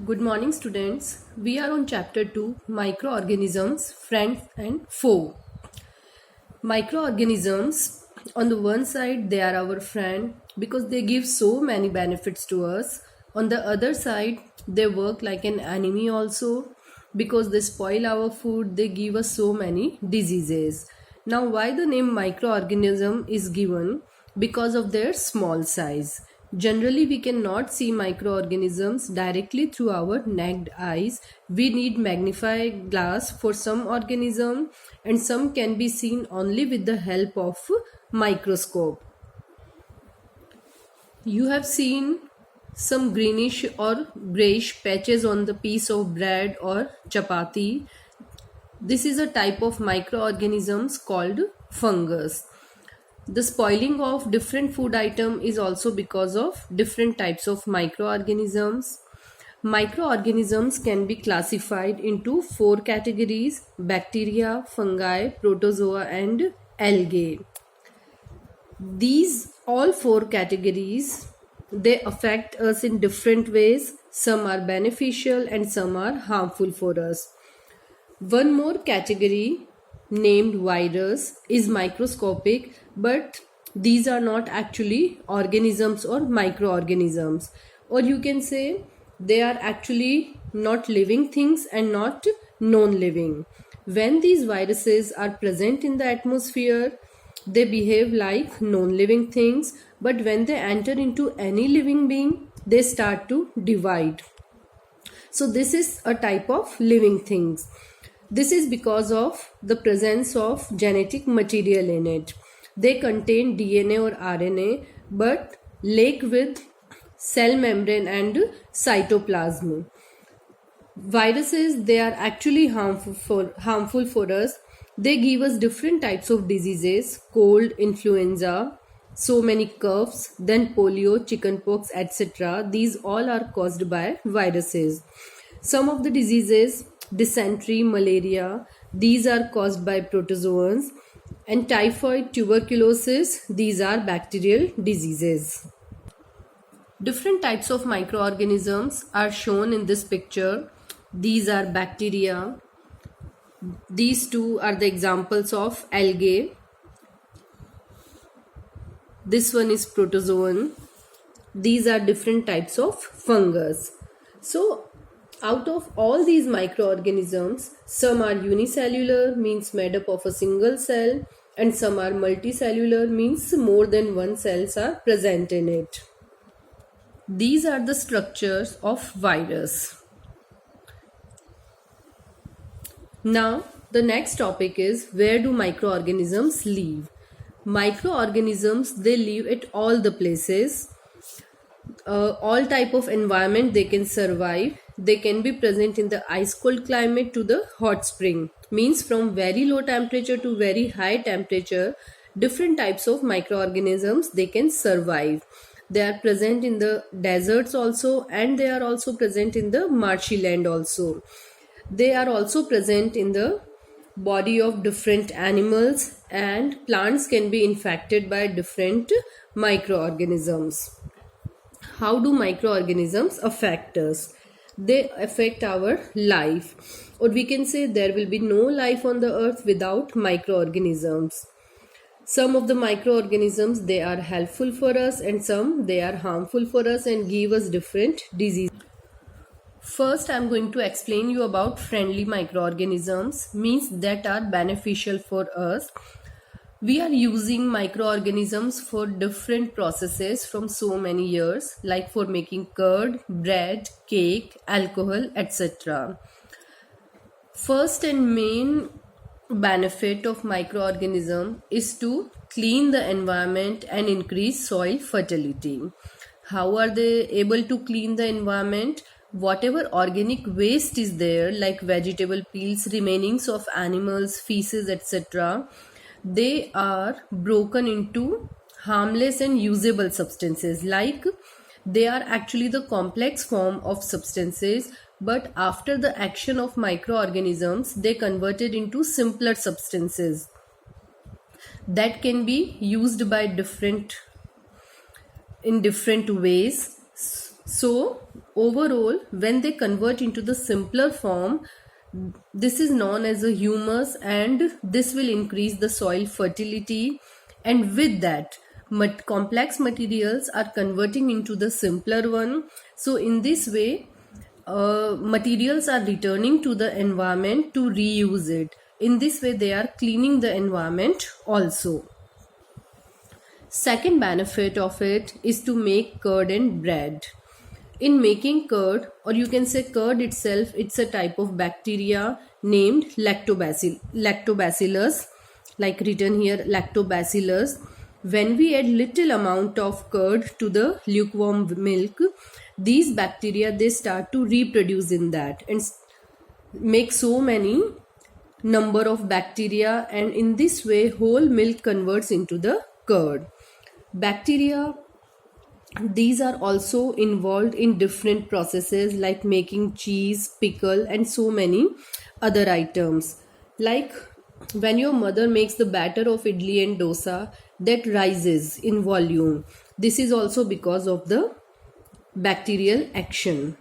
Good morning, students. We are on chapter 2 Microorganisms, Friends and Foe. Microorganisms, on the one side, they are our friend because they give so many benefits to us. On the other side, they work like an enemy also because they spoil our food, they give us so many diseases. Now, why the name microorganism is given? Because of their small size. Generally, we cannot see microorganisms directly through our naked eyes. We need magnifying glass for some organism, and some can be seen only with the help of microscope. You have seen some greenish or grayish patches on the piece of bread or chapati. This is a type of microorganisms called fungus. The spoiling of different food item is also because of different types of microorganisms. Microorganisms can be classified into four categories: bacteria, fungi, protozoa and algae. These all four categories, they affect us in different ways. Some are beneficial and some are harmful for us. One more category named virus is microscopic, but these are not actually organisms or microorganisms, or you can say they are actually not living things and not non-living. When these viruses are present in the atmosphere, they behave like non-living things, but when they enter into any living being, they start to divide. So this is a type of living things. This is because of the presence of genetic material in it. They contain DNA or RNA but lack with cell membrane and cytoplasm. Viruses, they are actually harmful for us. They give us different types of diseases: cold, influenza, so many coughs, then polio, chickenpox, etc. These all are caused by viruses. Some of the diseases, dysentery, malaria, these are caused by protozoans, and typhoid, tuberculosis, these are bacterial diseases. Different types of microorganisms are shown in this picture. These are bacteria. These two are the examples of algae. This one is protozoan. These are different types of fungus. So out of all these microorganisms, some are unicellular, means made up of a single cell, and some are multicellular, means more than one cells are present in it. These are the structures of virus. Now, the next topic is, where do microorganisms live? Microorganisms, they live at all the places. All type of environment they can survive. They can be present in the ice cold climate to the hot spring, means from very low temperature to very high temperature. Different types of microorganisms, they can survive. They are present in the deserts also, and they are also present in the marshy land also. They are also present in the body of different animals, and plants can be infected by different microorganisms. How do microorganisms affect us? They affect our life, or we can say there will be no life on the earth without microorganisms. Some of the microorganisms, they are helpful for us, and some they are harmful for us and give us different diseases. First, I am going to explain you about friendly microorganisms, means that are beneficial for us. We are using microorganisms for different processes from so many years, like for making curd, bread, cake, alcohol, etc. First and main benefit of microorganism is to clean the environment and increase soil fertility. How are they able to clean the environment? Whatever organic waste is there, like vegetable peels, remainings of animals, feces, etc., they are broken into harmless and usable substances. Like, they are actually the complex form of substances, but after the action of microorganisms, they converted into simpler substances that can be used by different ways. So overall, when they convert into the simpler form, this is known as a humus, and this will increase the soil fertility, and with that complex materials are converting into the simpler one. So in this way, materials are returning to the environment to reuse it. In this way they are cleaning the environment also. Second benefit of it is to make curd and bread. In making curd, or you can say curd itself, it's a type of bacteria named lactobacillus, like written here, lactobacillus. When we add little amount of curd to the lukewarm milk, these bacteria, they start to reproduce in that and make so many number of bacteria, and in this way whole milk converts into the curd. Bacteria, these are also involved in different processes like making cheese, pickle, and so many other items. Like when your mother makes the batter of idli and dosa, that rises in volume. This is also because of the bacterial action.